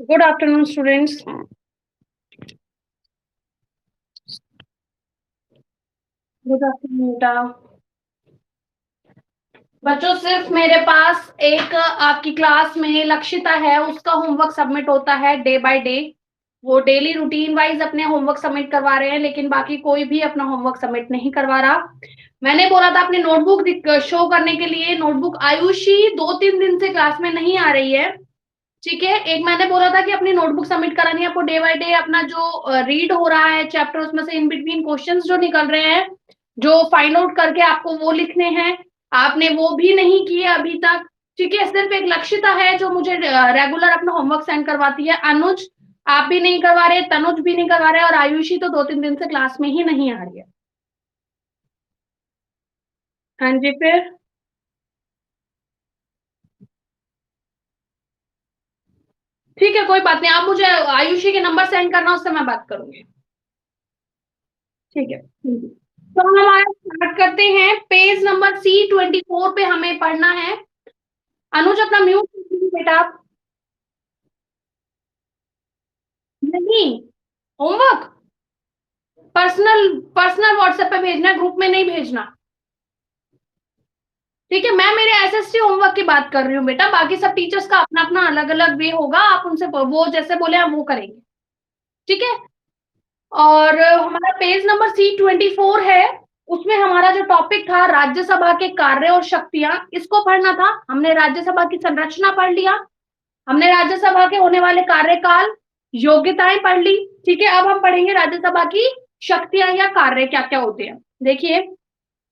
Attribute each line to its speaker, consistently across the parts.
Speaker 1: Good afternoon, students. Good afternoon, बेटा। बच्चों, सिर्फ मेरे पास एक आपकी क्लास में लक्षिता है, उसका होमवर्क सबमिट होता है डे बाय डे। वो डेली रूटीन वाइज अपने होमवर्क सबमिट करवा रहे हैं, लेकिन बाकी कोई भी अपना होमवर्क सबमिट नहीं करवा रहा। मैंने बोला था अपनी नोटबुक शो करने के लिए। नोटबुक आयुषी 2-3 दिन से क्लास में नहीं आ रही है। ठीक है, एक मैंने बोला था कि अपनी नोटबुक सबमिट करानी है आपको डे बाय डे। अपना जो रीड हो रहा है चैप्टर, उसमें से इन बिटवीन क्वेश्चंस जो निकल रहे हैं, जो फाइंड आउट करके आपको वो लिखने हैं। आपने वो भी नहीं किए अभी तक। ठीक है, सिर्फ एक लक्षिता है जो मुझे रेगुलर अपना होमवर्क सेंड करवाती है। अनुज आप भी नहीं करवा रहे, तनुज भी नहीं करवा रहे, और आयुषी तो 2-3 दिन से क्लास में ही नहीं आ रही है। हाँ जी, फिर ठीक है, कोई बात नहीं। आप मुझे आयुषी के नंबर सेंड करना, उससे मैं बात करूंगी। ठीक है, तो हम हमारा स्टार्ट करते हैं। पेज नंबर C24 पे हमें पढ़ना है। अनुज अपना म्यूट बेटा आप। नहीं, होमवर्क पर्सनल पर्सनल व्हाट्सएप पे भेजना है, ग्रुप में नहीं भेजना। ठीक है, मैं मेरे एसएसटी होमवर्क की बात कर रही हूँ बेटा। बाकी सब टीचर्स का अपना अपना अलग अलग वे होगा, आप उनसे वो जैसे बोले हम वो करेंगे। ठीक है, और हमारा पेज नंबर C24 है। उसमें हमारा जो टॉपिक था राज्यसभा के कार्य और शक्तियां, इसको पढ़ना था। हमने राज्यसभा की संरचना पढ़ लिया, हमने राज्यसभा के होने वाले कार्यकाल, योग्यताएं पढ़ ली। ठीक है, अब हम पढ़ेंगे राज्यसभा की शक्तियां या कार्य क्या क्या होते हैं। देखिए,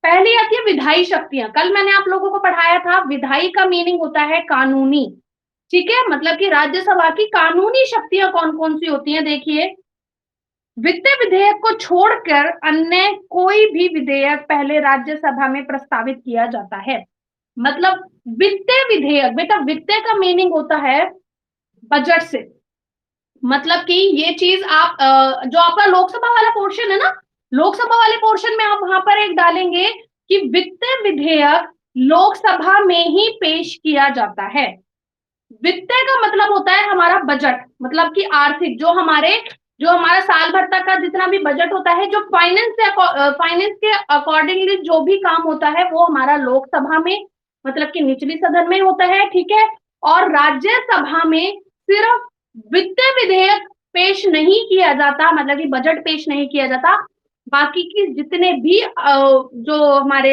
Speaker 1: पहली आती है विधायी शक्तियां। कल मैंने आप लोगों को पढ़ाया था, विधायी का मीनिंग होता है कानूनी। ठीक है, मतलब कि राज्यसभा की कानूनी शक्तियां कौन कौन सी होती हैं। देखिए, वित्तीय विधेयक को छोड़कर अन्य कोई भी विधेयक पहले राज्यसभा में प्रस्तावित किया जाता है। मतलब वित्तीय विधेयक, बेटा वित्तीय का मीनिंग होता है बजट से। मतलब कि ये चीज आप जो आपका लोकसभा वाला पोर्शन है ना, लोकसभा वाले पोर्शन में आप वहां पर एक डालेंगे कि वित्तीय विधेयक लोकसभा में ही पेश किया जाता है। वित्तीय का मतलब होता है हमारा बजट, मतलब कि आर्थिक, जो हमारा साल भर तक का जितना भी बजट होता है, जो फाइनेंस के अकॉर्डिंगली जो भी काम होता है, वो हमारा लोकसभा में, मतलब कि निचली सदन में होता है। ठीक है, और राज्यसभा में सिर्फ वित्तीय विधेयक पेश नहीं किया जाता, मतलब कि बजट पेश नहीं किया जाता। बाकी की जितने भी जो हमारे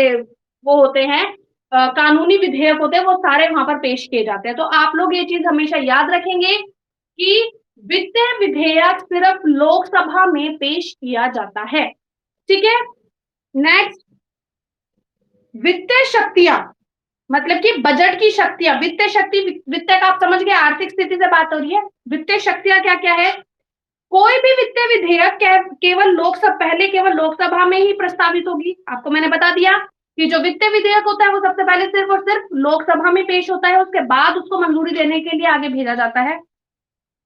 Speaker 1: वो होते हैं, कानूनी विधेयक होते हैं, वो सारे वहां पर पेश किए जाते हैं। तो आप लोग ये चीज हमेशा याद रखेंगे कि वित्तीय विधेयक सिर्फ लोकसभा में पेश किया जाता है। ठीक है, नेक्स्ट, वित्तीय शक्तियां, मतलब कि बजट की शक्तियां। वित्तीय शक्ति, वित्तीय का आप समझ गए, आर्थिक स्थिति से बात हो रही है। वित्तीय शक्तियां क्या क्या है। कोई भी वित्तीय विधेयक केवल लोकसभा, पहले केवल लोकसभा में ही प्रस्तावित होगी। आपको मैंने बता दिया कि जो वित्तीय विधेयक होता है वो सबसे पहले सिर्फ और सिर्फ लोकसभा में पेश होता है, उसके बाद उसको मंजूरी देने के लिए आगे भेजा जाता है।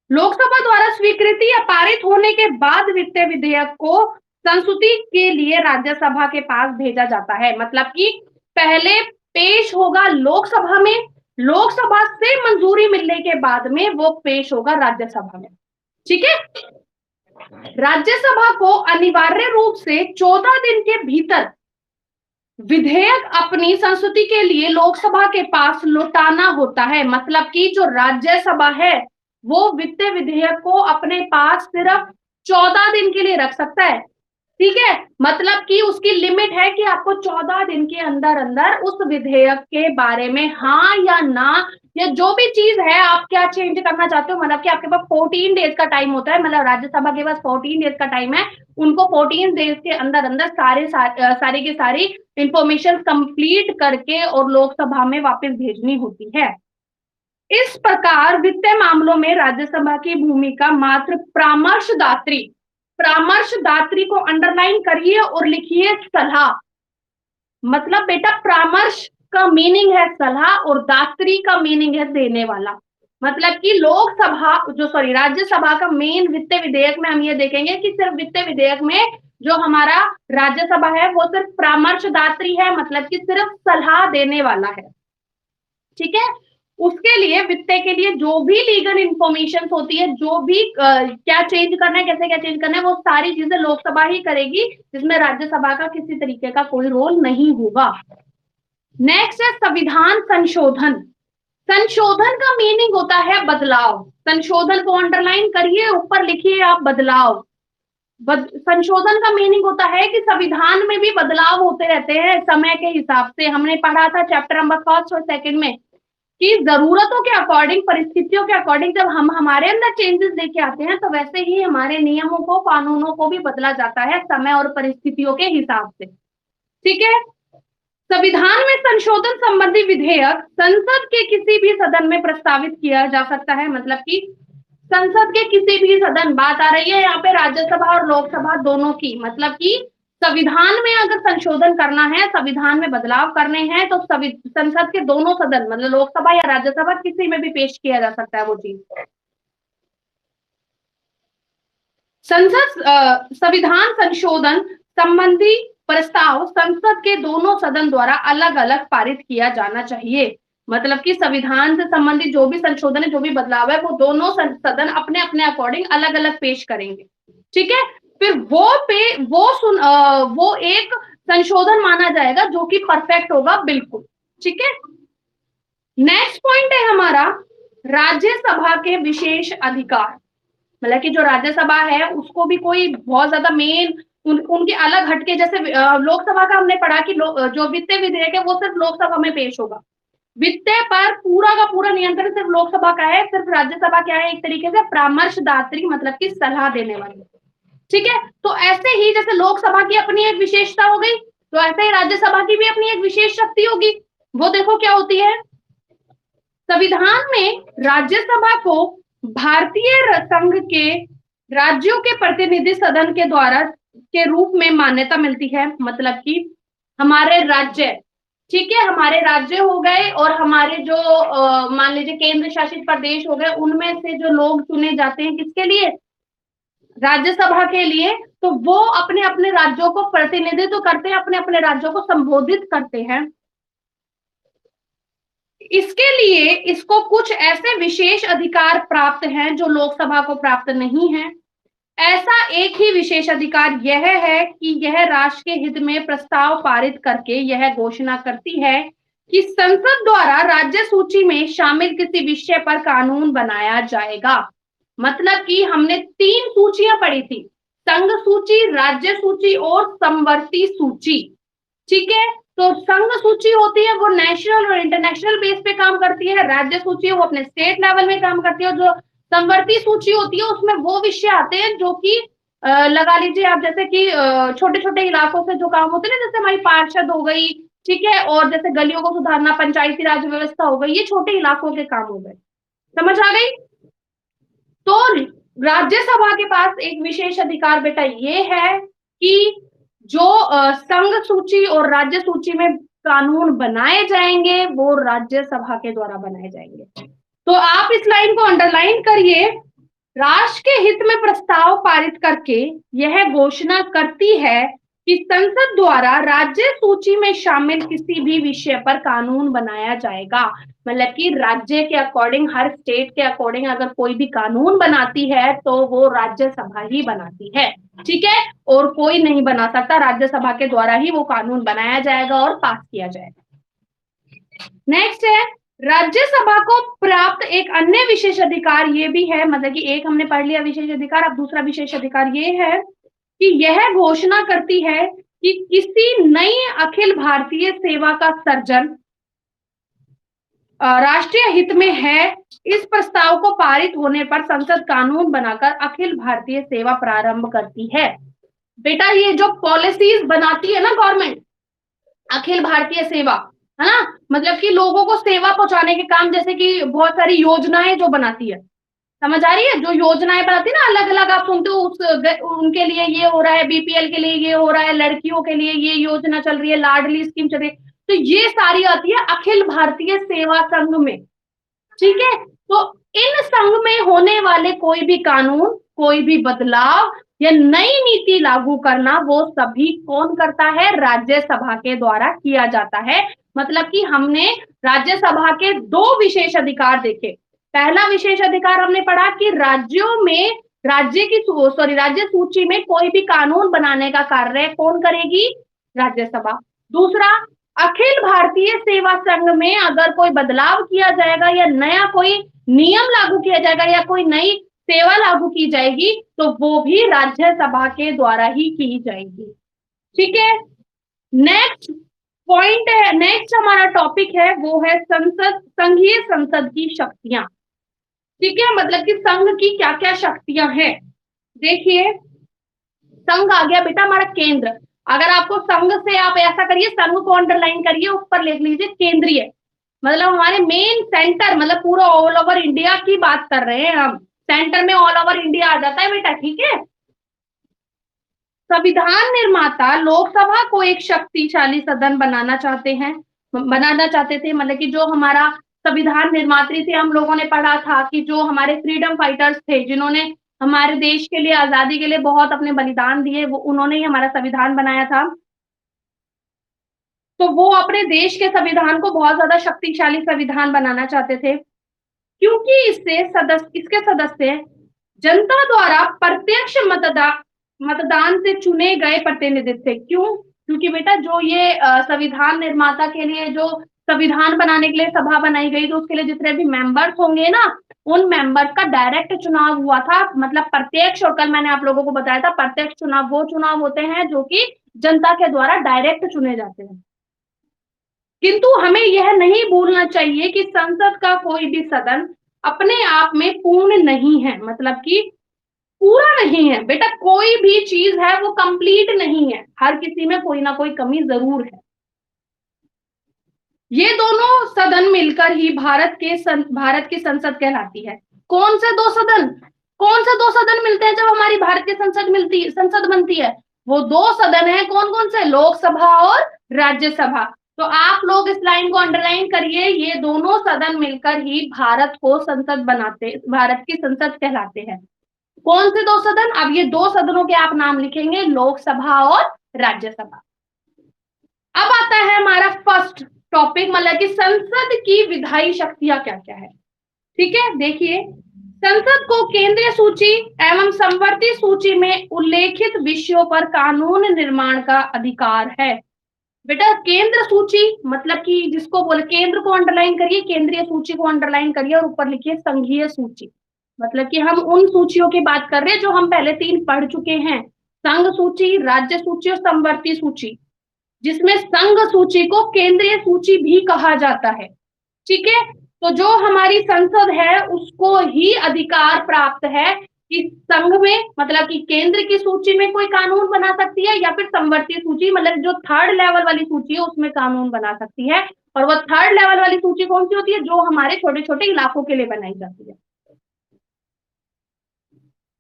Speaker 1: लोकसभा द्वारा स्वीकृति या पारित होने के बाद वित्तीय विधेयक को संस्तुति के लिए राज्यसभा के पास भेजा जाता है। मतलब कि पहले पेश होगा लोकसभा में, लोकसभा से मंजूरी मिलने के बाद में वो पेश होगा राज्यसभा में। ठीक है, राज्यसभा को अनिवार्य रूप से 14 दिन के भीतर विधेयक अपनी संस्तुति के लिए लोकसभा के पास लौटाना होता है। मतलब कि जो राज्यसभा है वो वित्तीय विधेयक को अपने पास सिर्फ 14 दिन के लिए रख सकता है। ठीक है, मतलब कि उसकी लिमिट है कि आपको 14 दिन के अंदर अंदर उस विधेयक के बारे में हाँ या ना, या जो भी चीज है आप क्या चेंज करना चाहते हो, मतलब कि आपके पास 14 डेज का टाइम होता है। मतलब राज्यसभा के पास 14 डेज का टाइम है, उनको 14 डेज के अंदर अंदर सारी की सारी इंफॉर्मेशन कंप्लीट करके और लोकसभा में वापस भेजनी होती है। इस प्रकार वित्तीय मामलों में राज्यसभा की भूमिका मात्र परामर्शदात्री, परामर्शदात्री को अंडरलाइन करिए और लिखिए सलाह। मतलब बेटा परामर्श का मीनिंग है सलाह, और दात्री का मीनिंग है देने वाला। मतलब कि लोकसभा जो सॉरी राज्यसभा का मेन वित्तीय विधेयक में हम ये देखेंगे कि सिर्फ वित्तीय विधेयक में जो हमारा राज्यसभा है वो सिर्फ परामर्शदात्री है, मतलब कि सिर्फ सलाह देने वाला है। ठीक है, उसके लिए वित्त के लिए जो भी लीगल इंफॉर्मेशन होती है, जो भी क्या चेंज करना है, कैसे क्या चेंज करना है, वो सारी चीजें लोकसभा ही करेगी, जिसमें राज्यसभा का किसी तरीके का कोई रोल नहीं होगा। नेक्स्ट है संविधान संशोधन। संशोधन का मीनिंग होता है बदलाव। संशोधन को अंडरलाइन करिए, ऊपर लिखिए आप बदलाव। संशोधन का मीनिंग होता है कि संविधान में भी बदलाव होते रहते हैं समय के हिसाब से। हमने पढ़ा था चैप्टर नंबर 1 और 2 में कि जरूरतों के अकॉर्डिंग, परिस्थितियों के अकॉर्डिंग जब हम हमारे अंदर चेंजेस लेके आते हैं, तो वैसे ही हमारे नियमों को, कानूनों को भी बदला जाता है समय और परिस्थितियों के हिसाब से। ठीक है। संविधान में संशोधन संबंधी विधेयक संसद के किसी भी सदन में प्रस्तावित किया जा सकता है। मतलब कि संसद के किसी भी सदन, बात आ रही है यहाँ पे राज्यसभा और लोकसभा दोनों की। मतलब कि संविधान में अगर संशोधन करना है, संविधान में बदलाव करने हैं, तो संसद के दोनों सदन, मतलब लोकसभा या राज्यसभा, किसी में भी पेश किया जा सकता है वो चीज। संविधान संशोधन संबंधी प्रस्ताव संसद के दोनों सदन द्वारा अलग अलग पारित किया जाना चाहिए। मतलब कि संविधान से संबंधित जो भी संशोधन है, जो भी बदलाव है, वो दोनों सदन अपने अपने अकॉर्डिंग अलग अलग पेश करेंगे। ठीक है। फिर वो एक संशोधन माना जाएगा जो कि परफेक्ट होगा, बिल्कुल। ठीक है। नेक्स्ट पॉइंट है हमारा राज्यसभा के विशेष अधिकार। मतलब कि जो राज्यसभा है उसको भी कोई बहुत ज्यादा उनके अलग हटके, जैसे लोकसभा का हमने पढ़ा कि जो वित्तीय विधेयक है वो सिर्फ लोकसभा में पेश होगा। वित्त पर पूरा का पूरा नियंत्रण सिर्फ लोकसभा का है। सिर्फ राज्यसभा क्या है, एक तरीके से परामर्शदात्री, मतलब कि सलाह देने वाली। ठीक है। तो ऐसे ही जैसे लोकसभा की अपनी एक विशेषता हो गई, तो ऐसे ही राज्यसभा की भी अपनी एक विशेष शक्ति होगी। वो देखो क्या होती है। संविधान में राज्यसभा को भारतीय संघ के राज्यों के प्रतिनिधि सदन के द्वारा के रूप में मान्यता मिलती है। मतलब कि हमारे राज्य, ठीक है, हमारे राज्य हो गए और हमारे जो मान लीजिए केंद्र शासित प्रदेश हो गए, उनमें से जो लोग चुने जाते हैं किसके लिए, राज्यसभा के लिए, तो वो अपने अपने राज्यों को प्रतिनिधित्व करते हैं, अपने अपने राज्यों को संबोधित करते हैं। इसके लिए इसको कुछ ऐसे विशेष अधिकार प्राप्त हैं जो लोकसभा को प्राप्त नहीं है। ऐसा एक ही विशेष अधिकार यह है कि यह राष्ट्र के हित में प्रस्ताव पारित करके यह घोषणा करती है कि संसद द्वारा राज्य सूची में शामिल किसी विषय पर कानून बनाया जाएगा। मतलब कि हमने 3 सूचियां पढ़ी थी, संघ सूची, राज्य सूची और समवर्ती सूची। ठीक है। तो संघ सूची होती है वो नेशनल और इंटरनेशनल बेस पे काम करती है। राज्य सूची वो अपने स्टेट लेवल में काम करती है। जो समवर्ती सूची होती है उसमें वो विषय आते हैं जो कि लगा लीजिए आप, जैसे कि छोटे छोटे इलाकों से जो काम होते हैं ना, जैसे हमारी पार्षद हो गई, ठीक है, और जैसे गलियों को सुधारना, पंचायती राज व्यवस्था हो गई, ये छोटे इलाकों के काम हो गए। समझ आ गई। तो राज्यसभा के पास एक विशेष अधिकार बेटा ये है कि जो संघ सूची और राज्य सूची में कानून बनाए जाएंगे वो राज्यसभा के द्वारा बनाए जाएंगे। तो आप इस लाइन को अंडरलाइन करिए। राष्ट्र के हित में प्रस्ताव पारित करके यह घोषणा करती है कि संसद द्वारा राज्य सूची में शामिल किसी भी विषय पर कानून बनाया जाएगा। मतलब कि राज्य के अकॉर्डिंग, हर स्टेट के अकॉर्डिंग अगर कोई भी कानून बनाती है तो वो राज्यसभा ही बनाती है। ठीक है। और कोई नहीं बना सकता, राज्यसभा के द्वारा ही वो कानून बनाया जाएगा और पास किया जाएगा। नेक्स्ट है राज्यसभा को प्राप्त एक अन्य विशेष अधिकार ये भी है। मतलब कि एक हमने पढ़ लिया विशेष अधिकार, अब दूसरा विशेष अधिकार ये है कि यह घोषणा करती है कि किसी नई अखिल भारतीय सेवा का सर्जन राष्ट्रीय हित में है। इस प्रस्ताव को पारित होने पर संसद कानून बनाकर अखिल भारतीय सेवा प्रारंभ करती है। बेटा ये जो पॉलिसीज बनाती है ना गवर्नमेंट, अखिल भारतीय सेवा, है ना, मतलब कि लोगों को सेवा पहुंचाने के काम, जैसे कि बहुत सारी योजनाएं जो बनाती है, समझ आ रही है, जो योजनाएं बनाती है ना अलग अलग, आप सुनते हो उनके लिए ये हो रहा है, बीपीएल के लिए ये हो रहा है, लड़कियों के लिए ये योजना चल रही है, लाडली स्कीम चल रही है, तो ये सारी आती है अखिल भारतीय सेवा संघ में। ठीक है। तो इन संघ में होने वाले कोई भी कानून, कोई भी बदलाव या नई नीति लागू करना, वो सभी कौन करता है, राज्यसभा के द्वारा किया जाता है। मतलब कि हमने राज्यसभा के दो विशेष अधिकार देखे। पहला विशेष अधिकार हमने पढ़ा कि राज्यों में राज्य सूची में कोई भी कानून बनाने का कार्य कौन करेगी? राज्यसभा। दूसरा, अखिल भारतीय सेवा संघ में अगर कोई बदलाव किया जाएगा या नया कोई नियम लागू किया जाएगा या कोई नई सेवा लागू की जाएगी तो वो भी राज्यसभा के द्वारा ही की जाएगी। ठीक है, नेक्स्ट पॉइंट है, नेक्स्ट हमारा टॉपिक है वो है संसद, संघीय संसद की शक्तियां। ठीक है, मतलब कि संघ की क्या क्या शक्तियां हैं। देखिए, संघ आ गया बेटा हमारा केंद्र। अगर आपको संघ से आप ऐसा करिए, संघ को अंडरलाइन करिए, ऊपर लिख लीजिए केंद्रीय, मतलब हमारे मेन सेंटर, मतलब पूरा ऑल ओवर इंडिया की बात कर रहे हैं हम। सेंटर में ऑल ओवर इंडिया आ जाता है बेटा। ठीक है, संविधान निर्माता लोकसभा को एक शक्तिशाली सदन बनाना चाहते थे। मतलब कि जो हमारा संविधान निर्मात्री थे, हम लोगों ने पढ़ा था कि जो हमारे फ्रीडम फाइटर्स थे, जिन्होंने हमारे देश के लिए, आजादी के लिए बहुत अपने बलिदान दिए, वो उन्होंने ही हमारा संविधान बनाया था। तो वो अपने देश के संविधान को बहुत ज्यादा शक्तिशाली संविधान बनाना चाहते थे, क्योंकि इसके सदस्य जनता द्वारा प्रत्यक्ष मतदान से चुने गए प्रतिनिधित्व थे। क्यों? क्योंकि बेटा जो ये संविधान निर्माता के लिए जो संविधान बनाने के लिए सभा बनाई गई, तो उसके लिए जितने भी मेंबर्स होंगे ना, उन मेंबर्स का डायरेक्ट चुनाव हुआ था, मतलब प्रत्यक्ष। और कल मैंने आप लोगों को बताया था, प्रत्यक्ष चुनाव वो चुनाव होते हैं जो कि जनता के द्वारा डायरेक्ट चुने जाते हैं। किंतु हमें यह नहीं भूलना चाहिए कि संसद का कोई भी सदन अपने आप में पूर्ण नहीं है, मतलब कि पूरा नहीं है बेटा। कोई भी चीज है वो कंप्लीट नहीं है, हर किसी में कोई ना कोई कमी जरूर है। ये दोनों सदन मिलकर ही भारत की संसद कहलाती है। कौन से दो सदन? कौन से दो सदन मिलते हैं जब हमारी भारत की संसद बनती है? वो दो सदन है, कौन कौन से? लोकसभा और राज्यसभा। तो आप लोग इस लाइन को अंडरलाइन करिए, ये दोनों सदन मिलकर ही भारत की संसद कहलाते हैं। कौन से दो सदन? अब ये दो सदनों के आप नाम लिखेंगे, लोकसभा और राज्यसभा। अब आता है हमारा फर्स्ट टॉपिक, मतलब कि संसद की विधायी शक्तियां क्या क्या है। ठीक है, देखिए, संसद को केंद्रीय सूची एवं समवर्ती सूची में उल्लेखित विषयों पर कानून निर्माण का अधिकार है। बेटा केंद्र सूची मतलब कि जिसको बोले, केंद्र को अंडरलाइन करिए, केंद्रीय सूची को अंडरलाइन करिए और ऊपर लिखिए संघीय सूची। मतलब कि हम उन सूचियों की बात कर रहे हैं जो हम पहले 3 पढ़ चुके हैं, संघ सूची, राज्य सूची और समवर्ती सूची, जिसमें संघ सूची को केंद्रीय सूची भी कहा जाता है। ठीक है, तो जो हमारी संसद है उसको ही अधिकार प्राप्त है कि संघ में, मतलब कि केंद्र की सूची में कोई कानून बना सकती है, या फिर समवर्ती सूची, मतलब जो थर्ड लेवल वाली सूची है उसमें कानून बना सकती है। और वो थर्ड लेवल वाली सूची कौन सी होती है? जो हमारे छोटे छोटे इलाकों के लिए बनाई जाती है।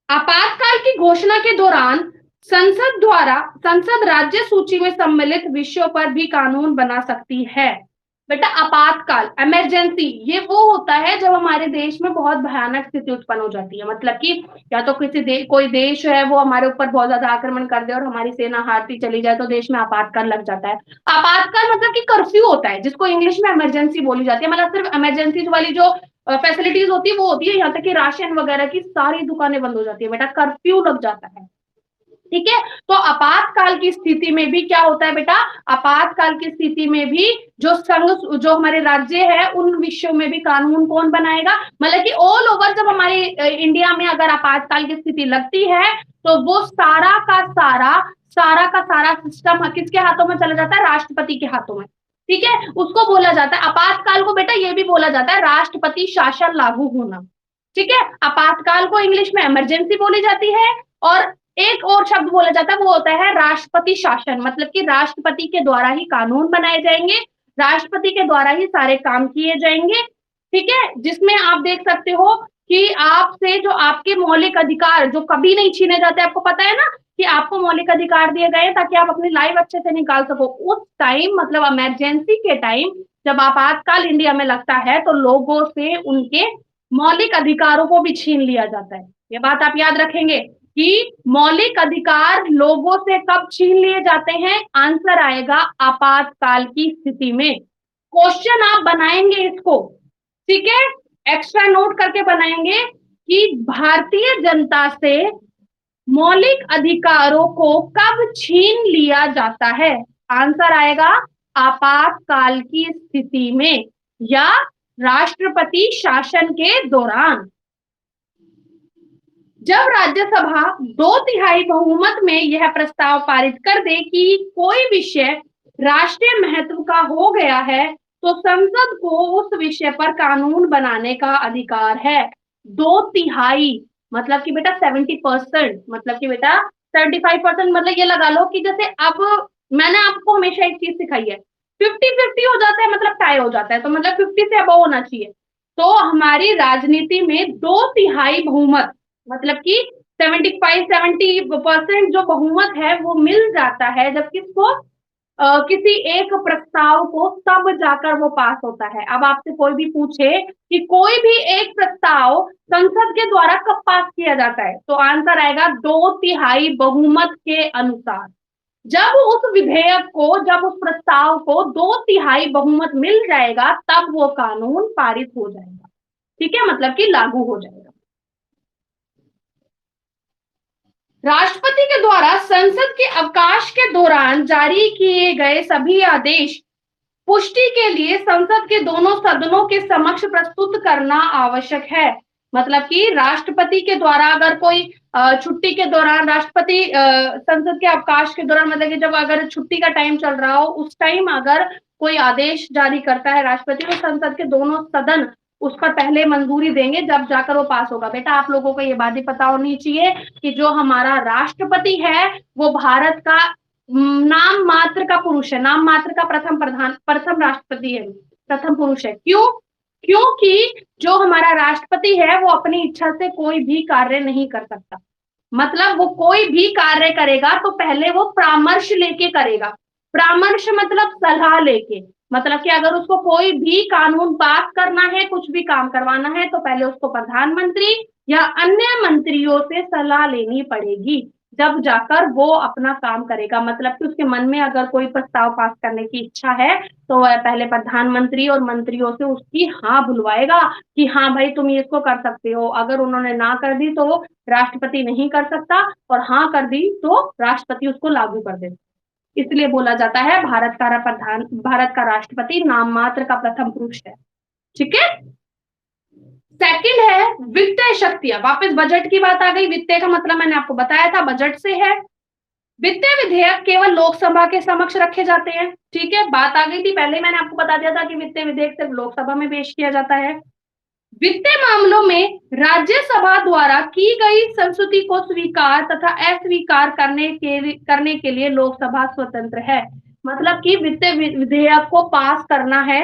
Speaker 1: आपातकाल की घोषणा के दौरान संसद राज्य सूची में सम्मिलित विषयों पर भी कानून बना सकती है। बेटा आपातकाल, इमरजेंसी, ये वो होता है जब हमारे देश में बहुत भयानक स्थिति उत्पन्न हो जाती है, मतलब कि या तो कोई देश है वो हमारे ऊपर बहुत ज्यादा आक्रमण कर दे और हमारी सेना हारती चली जाए, तो देश में आपातकाल लग जाता है। आपातकाल मतलब कि कर्फ्यू होता है, जिसको इंग्लिश में इमरजेंसी बोली जाती है। मतलब सिर्फ इमरजेंसी वाली जो फैसिलिटीज होती है वो होती है, यहाँ तक कि राशन वगैरह की सारी दुकानें बंद हो जाती है, बेटा कर्फ्यू लग जाता है। ठीक है, तो आपातकाल की स्थिति में भी क्या होता है बेटा? आपातकाल की स्थिति में भी जो हमारे राज्य है उन विषयों में भी कानून कौन बनाएगा? मतलब कि ऑल ओवर जब हमारे इंडिया में अगर आपातकाल की स्थिति लगती है तो वो सारा का सारा सिस्टम किसके हाथों में चला जाता है? राष्ट्रपति के हाथों में। ठीक है, उसको बोला जाता है आपातकाल को, बेटा ये भी बोला जाता है राष्ट्रपति शासन लागू होना। ठीक है, आपातकाल को इंग्लिश में इमरजेंसी बोली जाती है, और एक और शब्द बोला जाता है वो होता है राष्ट्रपति शासन। मतलब कि राष्ट्रपति के द्वारा ही कानून बनाए जाएंगे, राष्ट्रपति के द्वारा ही सारे काम किए जाएंगे। ठीक है, जिसमें आप देख सकते हो कि आपसे जो आपके मौलिक अधिकार जो कभी नहीं छीने जाते, आपको पता है ना कि आपको मौलिक अधिकार दिए गए ताकि आप अपनी लाइफ अच्छे से निकाल सको। उस टाइम मतलब इमरजेंसी के टाइम जब आपातकाल इंडिया में लगता है तो लोगों से उनके मौलिक अधिकारों को भी छीन लिया जाता है। ये बात आप याद रखेंगे कि मौलिक अधिकार लोगों से कब छीन लिए जाते हैं? आंसर आएगा आपातकाल की स्थिति में। क्वेश्चन आप बनाएंगे इसको, ठीक है, एक्स्ट्रा नोट करके बनाएंगे कि भारतीय जनता से मौलिक अधिकारों को कब छीन लिया जाता है। आंसर आएगा आपातकाल की स्थिति में या राष्ट्रपति शासन के दौरान। जब राज्यसभा 2/3 बहुमत में यह प्रस्ताव पारित कर दे कि कोई विषय राष्ट्रीय महत्व का हो गया है तो संसद को उस विषय पर कानून बनाने का अधिकार है। 2/3 मतलब कि बेटा 70%, मतलब कि बेटा 35%, मतलब ये लगा लो कि जैसे अब मैंने आपको हमेशा एक चीज सिखाई है, 50-50 हो जाता है मतलब टाई हो जाता है, तो मतलब 50 से अबव होना चाहिए। तो हमारी राजनीति में 2/3 बहुमत मतलब कि 75-70% जो बहुमत है वो मिल जाता है जब किसको किसी एक प्रस्ताव को, तब जाकर वो पास होता है। अब आपसे कोई भी पूछे कि कोई भी एक प्रस्ताव संसद के द्वारा कब पास किया जाता है, तो आंसर आएगा 2/3 बहुमत के अनुसार। जब उस विधेयक को, जब उस प्रस्ताव को 2/3 बहुमत मिल जाएगा तब वो कानून पारित हो जाएगा, ठीक है, मतलब कि लागू हो जाएगा। राष्ट्रपति के द्वारा संसद के अवकाश के दौरान जारी किए गए सभी आदेश पुष्टि के लिए संसद के दोनों सदनों के समक्ष प्रस्तुत करना आवश्यक है। मतलब कि राष्ट्रपति के द्वारा अगर कोई छुट्टी के दौरान, राष्ट्रपति संसद के अवकाश के दौरान, मतलब कि जब अगर छुट्टी का टाइम चल रहा हो उस टाइम अगर कोई आदेश जारी करता है राष्ट्रपति, तो संसद के दोनों सदन उस पर पहले मंजूरी देंगे जब जाकर वो पास होगा। बेटा आप लोगों को ये बात ही पता होनी चाहिए कि जो हमारा राष्ट्रपति है वो भारत का नाम मात्र का पुरुष है, नाम मात्र का प्रथम राष्ट्रपति है, प्रथम पुरुष है। क्यों? क्योंकि जो हमारा राष्ट्रपति है वो अपनी इच्छा से कोई भी कार्य नहीं कर सकता। मतलब वो कोई भी कार्य करेगा तो पहले वो परामर्श लेके करेगा। परामर्श मतलब सलाह लेके, मतलब कि अगर उसको कोई भी कानून पास करना है, कुछ भी काम करवाना है, तो पहले उसको प्रधानमंत्री या अन्य मंत्रियों से सलाह लेनी पड़ेगी, जब जाकर वो अपना काम करेगा। मतलब कि उसके मन में अगर कोई प्रस्ताव पास करने की इच्छा है तो वह पहले प्रधानमंत्री और मंत्रियों से उसकी हाँ बुलवाएगा कि हाँ भाई तुम इसको कर सकते हो। अगर उन्होंने ना कर दी तो राष्ट्रपति नहीं कर सकता, और हाँ कर दी तो राष्ट्रपति उसको लागू कर देता। इसलिए बोला जाता है भारत का राष्ट्रपति नाम मात्र का प्रथम पुरुष है, ठीक है। सेकंड है वित्तीय शक्तियां। वापस बजट की बात आ गई। वित्तीय का मतलब मैंने आपको बताया था बजट से है। वित्तीय विधेयक केवल लोकसभा के समक्ष रखे जाते हैं, ठीक है, बात आ गई थी पहले, मैंने आपको बता दिया था कि वित्तीय विधेयक सिर्फ लोकसभा में पेश किया जाता है। वित्तीय मामलों में राज्यसभा द्वारा की गई संस्तुति को स्वीकार तथा अस्वीकार करने के लिए लोकसभा स्वतंत्र है। मतलब कि वित्तीय विधेयक को पास करना है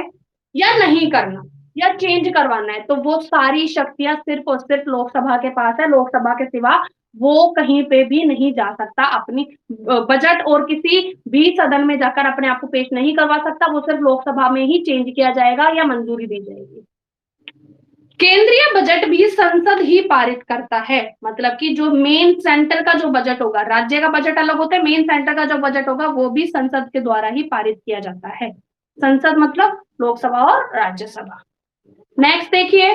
Speaker 1: या नहीं करना या चेंज करवाना है, तो वो सारी शक्तियां सिर्फ और सिर्फ लोकसभा के पास है। लोकसभा के सिवा वो कहीं पे भी नहीं जा सकता, अपनी बजट और किसी भी सदन में जाकर अपने आप को पेश नहीं करवा सकता। वो सिर्फ लोकसभा में ही चेंज किया जाएगा या मंजूरी दी जाएगी। केंद्रीय बजट भी संसद ही पारित करता है। मतलब कि जो मेन सेंटर का जो बजट होगा, राज्य का बजट अलग होता है, मेन सेंटर का जो बजट होगा वो भी संसद के द्वारा ही पारित किया जाता है। संसद मतलब लोकसभा और राज्यसभा। नेक्स्ट देखिए,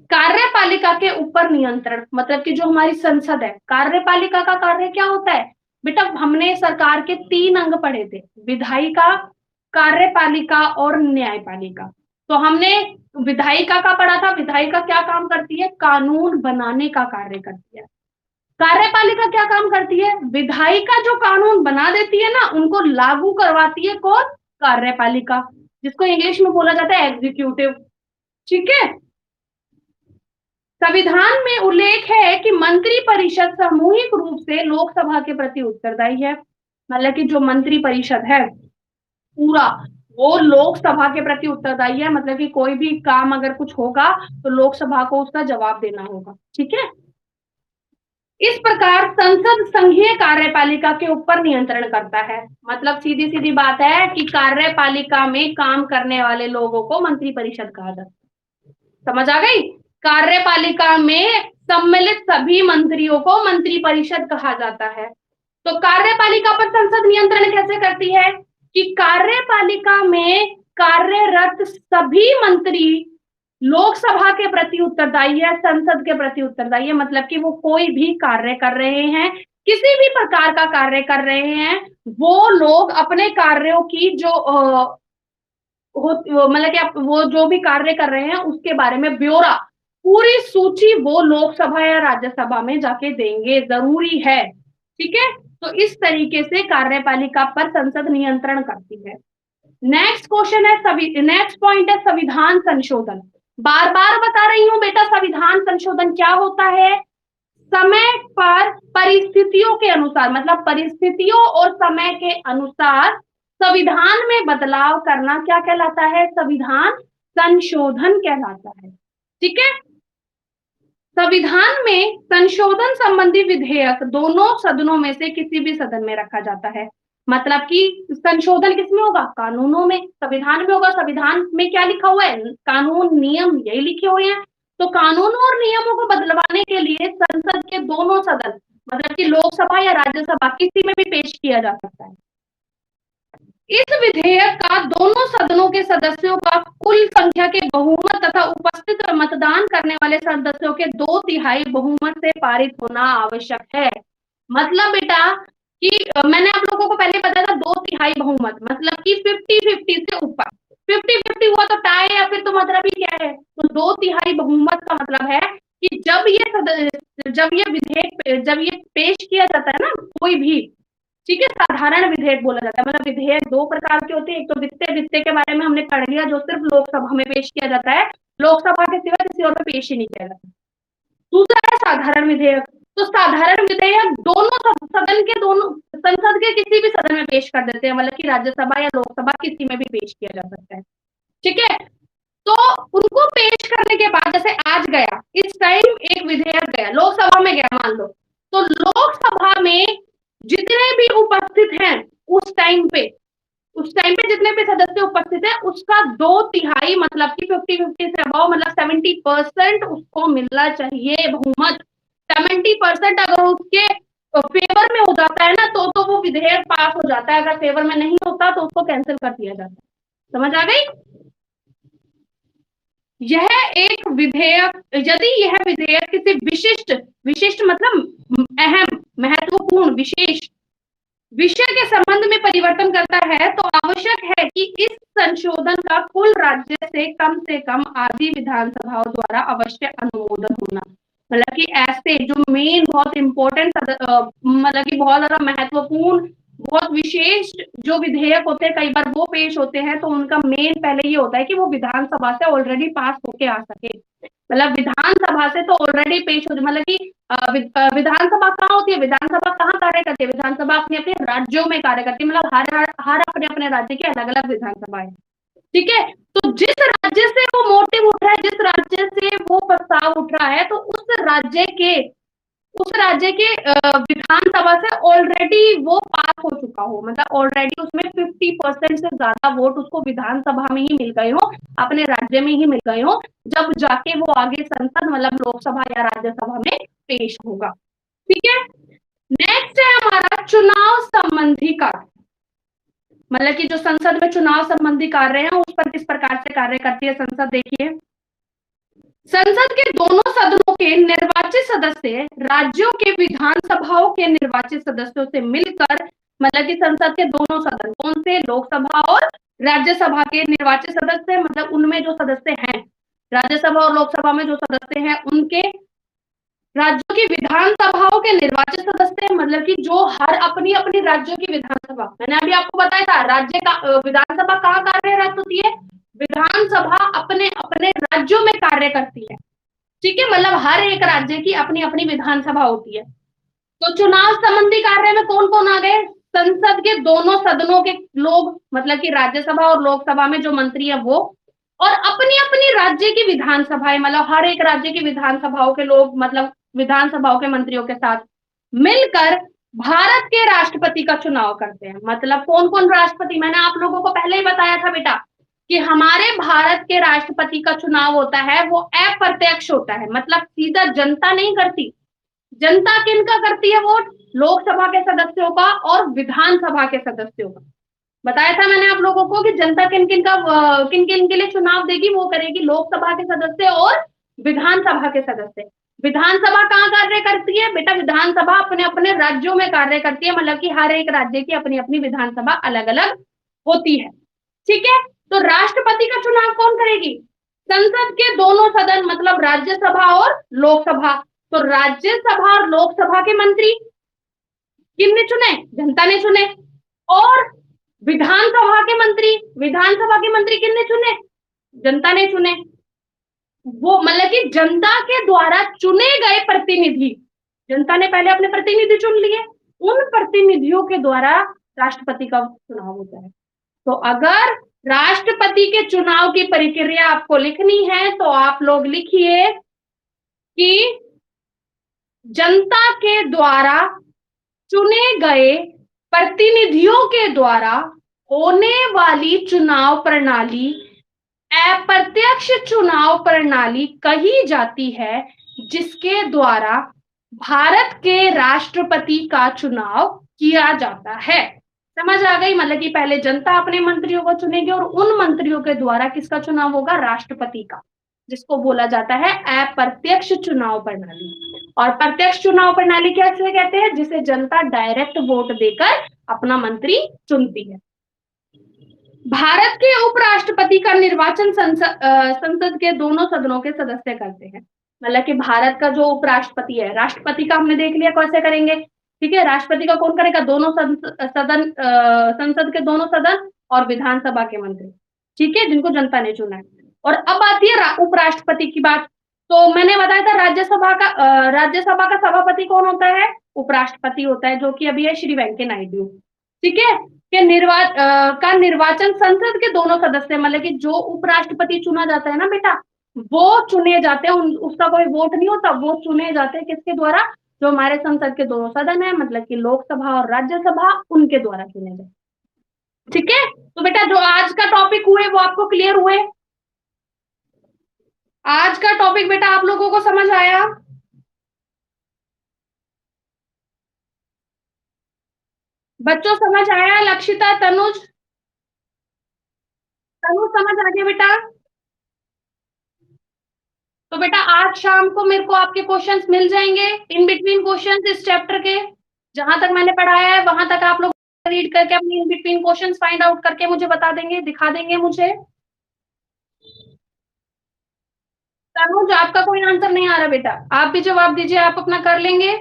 Speaker 1: कार्यपालिका के ऊपर नियंत्रण। मतलब कि जो हमारी संसद है, कार्यपालिका का कार्य क्या होता है बेटा? हमने सरकार के 3 अंग पढ़े थे, विधायिका, कार्यपालिका और न्यायपालिका। तो हमने विधायिका का पढ़ा था। विधायिका क्या काम करती है? कानून बनाने का कार्य करती है। कार्यपालिका क्या काम करती है? विधायिका जो कानून बना देती है ना, उनको लागू करवाती है कौन? कार्यपालिका, जिसको इंग्लिश में बोला जाता है एग्जीक्यूटिव, ठीक है। संविधान में उल्लेख है कि मंत्री परिषद सामूहिक रूप से लोकसभा के प्रति उत्तरदायी है। मतलब कि जो मंत्री परिषद है पूरा, वो लोकसभा के प्रति उत्तरदायी है। मतलब कि कोई भी काम अगर कुछ होगा तो लोकसभा को उसका जवाब देना होगा, ठीक है। इस प्रकार संसद संघीय कार्यपालिका के ऊपर नियंत्रण करता है। मतलब सीधी सीधी बात है कि कार्यपालिका में काम करने वाले लोगों को मंत्री परिषद कहा जाता है। समझ आ गई? कार्यपालिका में सम्मिलित सभी मंत्रियों को मंत्री परिषद कहा जाता है। तो कार्यपालिका पर संसद नियंत्रण कैसे करती है कि कार्यपालिका में कार्यरत सभी मंत्री लोकसभा के प्रति उत्तरदायी है, संसद के प्रति उत्तरदायी है। मतलब कि वो कोई भी कार्य कर रहे हैं, किसी भी प्रकार का कार्य कर रहे हैं, वो लोग अपने कार्यों की जो मतलब कि वो जो भी कार्य कर रहे हैं उसके बारे में ब्यौरा, पूरी सूची वो लोकसभा या राज्यसभा में जाके देंगे, जरूरी है। ठीक है, तो इस तरीके से कार्यपालिका पर संसद नियंत्रण करती है। नेक्स्ट क्वेश्चन है, नेक्स्ट पॉइंट है संविधान संशोधन। बार बार बता रही हूं बेटा, संविधान संशोधन क्या होता है? समय पर परिस्थितियों के अनुसार, मतलब परिस्थितियों और समय के अनुसार संविधान में बदलाव करना क्या कहलाता है? संविधान संशोधन कहलाता है। ठीक है, संविधान में संशोधन संबंधी विधेयक दोनों सदनों में से किसी भी सदन में रखा जाता है। मतलब कि संशोधन किसमें होगा? कानूनों में, संविधान में होगा। संविधान में क्या लिखा हुआ है? कानून नियम यही लिखे हुए हैं। तो कानूनों और नियमों को बदलवाने के लिए संसद के दोनों सदन, मतलब कि लोकसभा या राज्यसभा, किसी में भी पेश किया जा सकता है। इस विधेयक का दोनों सदनों के सदस्यों का कुल संख्या के बहुमत तथा उपस्थित मतदान करने वाले सदस्यों के 2/3 बहुमत से पारित होना आवश्यक है। मतलब बेटा कि मैंने आप लोगों को पहले बताया था 2/3 बहुमत, मतलब कि 50-50 से ऊपर। 50-50 हुआ तो टाई, या फिर तो मतलब ही क्या है? तो 2/3 बहुमत का मतलब है कि जब ये विधेयक, जब ये पेश किया जाता है ना कोई भी, ठीक है, साधारण विधेयक बोला जाता है। मतलब विधेयक दो प्रकार के होते हैं, एक तो वित्तीय के बारे में हमने पढ़ लिया, जो सिर्फ लोकसभा में पेश किया जाता है, लोकसभा के सिवा किसी और में पेश ही नहीं किया जाता। दूसरा है साधारण विधेयक। तो साधारण विधेयक दोनों सदन के, दोनों संसद के किसी भी सदन में पेश कर देते हैं, मतलब कि राज्यसभा या लोकसभा किसी में भी पेश किया जा सकता है। ठीक है, तो उनको पेश करने के बाद, जैसे आज गया, इस टाइम एक विधेयक गया लोकसभा में, गया मान लो, तो लोकसभा में जितने भी उपस्थित हैं उस टाइम पे जितने भी सदस्य उपस्थित है, उसका 2/3, मतलब कि 50-50 से अबाव, मतलब 70% उसको मिलना चाहिए बहुमत। 70% अगर उसके फेवर में हो जाता है ना, तो वो विधेयक पास हो जाता है। अगर फेवर में नहीं होता तो उसको कैंसिल कर दिया जाता है। समझ आ गई? यह एक विधेयक, यदि यह विधेयक किसी विशिष्ट मतलब अहम, महत्वपूर्ण, विशेष विषय के संबंध में परिवर्तन करता है, तो आवश्यक है कि इस संशोधन का कुल राज्य से कम आधी विधानसभाओं द्वारा अवश्य अनुमोदन होना। मतलब कि ऐसे जो मेन बहुत इंपॉर्टेंट, मतलब कि बहुत ज्यादा महत्वपूर्ण, बहुत विशेष जो विधेयक होते हैं, कई बार वो पेश होते हैं, तो उनका मेन पहले ये होता है कि वो विधानसभा से ऑलरेडी पास होके आ सके। मतलब विधानसभा से तो ऑलरेडी पेश हो, मतलब कि विधानसभा कहाँ होती है, विधानसभा कहाँ कार्य करती है? विधानसभा अपने अपने राज्यों में कार्य करती है। मतलब हर अपने अपने राज्य की अलग अलग विधानसभा है। ठीक है, तो जिस राज्य से वो मोटिव उठ रहा है, जिस राज्य से वो प्रस्ताव उठ रहा है, तो उस राज्य के विधानसभा से ऑलरेडी वो पास हो चुका हो, मतलब ऑलरेडी उसमें 50% से ज्यादा वोट उसको विधानसभा में ही मिल गए हो, अपने राज्य में ही मिल गए हो, जब जाके वो आगे संसद, मतलब लोकसभा या राज्यसभा में पेश होगा। ठीक है, नेक्स्ट है हमारा चुनाव संबंधी कार्य। मतलब कि जो संसद में चुनाव संबंधी कार्य हैं, उस पर किस प्रकार से कार्य करती है संसद, देखिए। संसद के दोनों सदनों के निर्वाचित सदस्य राज्यों के विधानसभाओं के निर्वाचित सदस्यों से मिलकर, मतलब कि संसद के दोनों सदन कौन से? लोकसभा और राज्यसभा के निर्वाचित सदस्य, मतलब उनमें जो सदस्य हैं, राज्यसभा और लोकसभा में जो सदस्य हैं, उनके राज्यों की विधानसभाओं के निर्वाचित सदस्य, मतलब कि जो हर अपनी अपनी राज्यों की विधानसभा, मैंने अभी आपको बताया था, राज्य का विधानसभा कहाँ कार्यरत होती है? विधानसभा अपने अपने राज्यों में कार्य करती है। ठीक है, मतलब हर एक राज्य की अपनी अपनी विधानसभा होती है। तो चुनाव संबंधी कार्य में कौन कौन आ गए? संसद के दोनों सदनों के लोग, मतलब कि राज्यसभा और लोकसभा में जो मंत्री है वो, और अपनी अपनी राज्य की विधानसभाएं, मतलब हर एक राज्य की विधानसभाओं के लोग, मतलब विधानसभाओं के मंत्रियों के साथ मिलकर भारत के राष्ट्रपति का चुनाव करते हैं। मतलब कौन कौन राष्ट्रपति? मैंने आप लोगों को पहले ही बताया था बेटा कि हमारे भारत के राष्ट्रपति का चुनाव होता है वो अप्रत्यक्ष होता है, मतलब सीधा जनता नहीं करती। जनता किनका करती है वोट? लोकसभा के सदस्यों का और विधानसभा के सदस्यों का। बताया था मैंने आप लोगों को कि जनता किन किन के लिए चुनाव देगी, वो करेगी लोकसभा के सदस्य और विधानसभा के सदस्य। विधानसभा कहाँ कार्य करती है बेटा? विधानसभा अपने अपने राज्यों में कार्य करती है, मतलब कि हर एक राज्य की अपनी अपनी विधानसभा अलग अलग होती है। ठीक है, तो राष्ट्रपति का चुनाव कौन करेगी? संसद के दोनों सदन, मतलब राज्यसभा और लोकसभा। तो राज्यसभा और लोकसभा के मंत्री किसने चुने? जनता ने चुने। और विधानसभा के मंत्री, विधानसभा के मंत्री किसने चुने? जनता ने चुने। वो मतलब कि जनता के द्वारा चुने गए प्रतिनिधि, जनता ने पहले अपने प्रतिनिधि चुन लिए, उन प्रतिनिधियों के द्वारा राष्ट्रपति का चुनाव होता है। तो अगर राष्ट्रपति के चुनाव की प्रक्रिया आपको लिखनी है तो आप लोग लिखिए कि जनता के द्वारा चुने गए प्रतिनिधियों के द्वारा होने वाली चुनाव प्रणाली अप्रत्यक्ष चुनाव प्रणाली कही जाती है, जिसके द्वारा भारत के राष्ट्रपति का चुनाव किया जाता है। समझ आ गई? मतलब कि पहले जनता अपने मंत्रियों को चुनेगी और उन मंत्रियों के द्वारा किसका चुनाव होगा? राष्ट्रपति का, जिसको बोला जाता है अप्रत्यक्ष चुनाव प्रणाली। और प्रत्यक्ष चुनाव प्रणाली कैसे कहते हैं? जिसे जनता डायरेक्ट वोट देकर अपना मंत्री चुनती है। भारत के उपराष्ट्रपति का निर्वाचन संसद के दोनों सदनों के सदस्य करते हैं। मतलब कि भारत का जो उपराष्ट्रपति है, राष्ट्रपति का हमने देख लिया कैसे करेंगे, ठीक है। राष्ट्रपति का कौन करेगा? दोनों सदन, संसद के दोनों सदन और विधानसभा के मंत्री, ठीक है, जिनको जनता ने चुना है। और अब आती है उपराष्ट्रपति की बात। तो मैंने बताया था राज्यसभा का सभापति कौन होता है? उपराष्ट्रपति होता है, जो कि अभी है श्री वेंकैया नायडू, ठीक है। का निर्वाचन संसद के दोनों सदस्य, मतलब कि जो उपराष्ट्रपति चुना जाता है ना बेटा, वो चुने जाते हैं, उसका कोई वोट नहीं होता, वो चुने जाते हैं किसके द्वारा? जो हमारे संसद के दोनों सदन है, मतलब कि लोकसभा और राज्यसभा, उनके द्वारा चुने जाते। ठीक है, तो बेटा जो आज का टॉपिक हुए वो आपको क्लियर हुए? आज का टॉपिक बेटा आप लोगों को समझ आया? बच्चों समझ आया? लक्षिता, तनुज, तनुज समझ आ गया बेटा? तो बेटा आज शाम को मेरे को आपके क्वेश्चंस मिल जाएंगे, इन बिटवीन क्वेश्चंस इस चैप्टर के, जहां तक मैंने पढ़ाया है वहां तक आप लोग रीड करके अपने in between questions find out करके मुझे बता देंगे, दिखा देंगे मुझे। तनुज आपका कोई आंसर नहीं आ रहा बेटा, आप भी जवाब दीजिए, आप अपना कर लेंगे।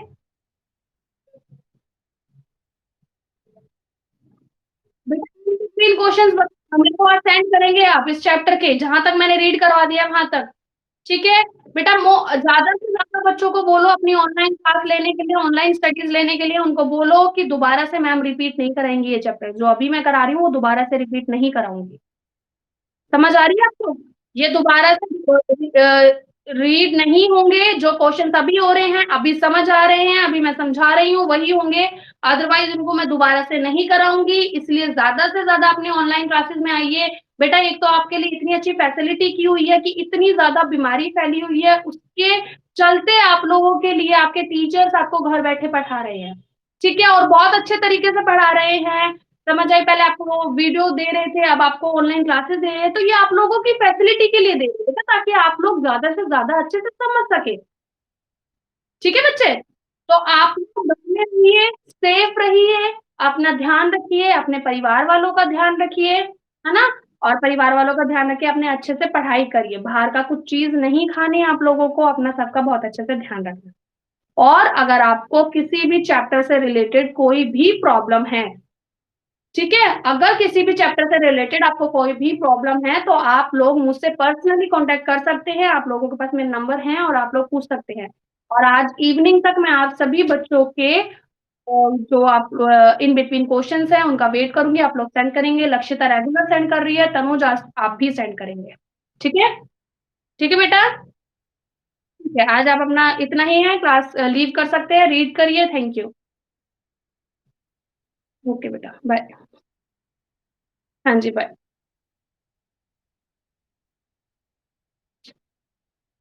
Speaker 1: बिटवीन क्वेश्चंस मेरे को आज सेंड करेंगे आप इस चैप्टर के, जहां तक मैंने रीड करवा दिया वहां तक, ठीक है बेटा। ज्यादा से ज्यादा बच्चों को बोलो अपनी ऑनलाइन क्लास लेने के लिए, ऑनलाइन स्टडीज लेने के लिए, उनको बोलो कि दोबारा से मैम रिपीट नहीं कराएंगी, ये चैप्टर जो अभी मैं करा रही हूँ वो दोबारा से रिपीट नहीं कराऊंगी। समझ आ रही है आपको? ये दोबारा से रीड नहीं होंगे, जो क्वेश्चन अभी हो रहे हैं, अभी समझ आ रहे हैं, अभी मैं समझा रही हूँ वही होंगे, अदरवाइज इनको मैं दोबारा से नहीं कराऊंगी। इसलिए ज्यादा से ज्यादा अपने ऑनलाइन क्लासेस में आइए बेटा। एक तो आपके लिए इतनी अच्छी फैसिलिटी की हुई है कि इतनी ज्यादा बीमारी फैली हुई है, उसके चलते आप लोगों के लिए आपके टीचर्स आपको घर बैठे पढ़ा रहे हैं, ठीक है, और बहुत अच्छे तरीके से पढ़ा रहे हैं। समझ आई? पहले आपको वो वीडियो दे रहे थे, अब आपको ऑनलाइन क्लासेस दे रहे हैं, तो ये आप लोगों की फैसिलिटी के लिए दे रहे हैं ताकि आप लोग ज्यादा से ज्यादा अच्छे से समझ सके। ठीक है बच्चे, तो आप लोग बने रहिए, सेफ रहिए, अपना ध्यान रखिए, अपने परिवार वालों का ध्यान रखिए, है ना। और परिवार वालों का ध्यान रखिए, अपने अच्छे से पढ़ाई करिए, बाहर का कुछ चीज नहीं खानी है आप लोगों को, अपना सबका बहुत अच्छे से ध्यान रखना। और अगर आपको किसी भी चैप्टर से रिलेटेड कोई भी प्रॉब्लम है, ठीक है, अगर किसी भी चैप्टर से रिलेटेड आपको कोई भी प्रॉब्लम है तो आप लोग मुझसे पर्सनली कांटेक्ट कर सकते हैं, आप लोगों के पास मेरे नंबर हैं और आप लोग पूछ सकते हैं। और आज इवनिंग तक मैं आप सभी बच्चों के जो आप इन बिटवीन क्वेश्चंस हैं उनका वेट करूंगी, आप लोग सेंड करेंगे। लक्षिता रेगुलर सेंड कर रही है, तनुज आज आप भी सेंड करेंगे, ठीक है? ठीक है बेटा, ठीक है, आज आप अपना इतना ही है, क्लास लीव कर सकते हैं, रीड करिए, थैंक यू। ओके बेटा, बाय। हाँ जी, बाय।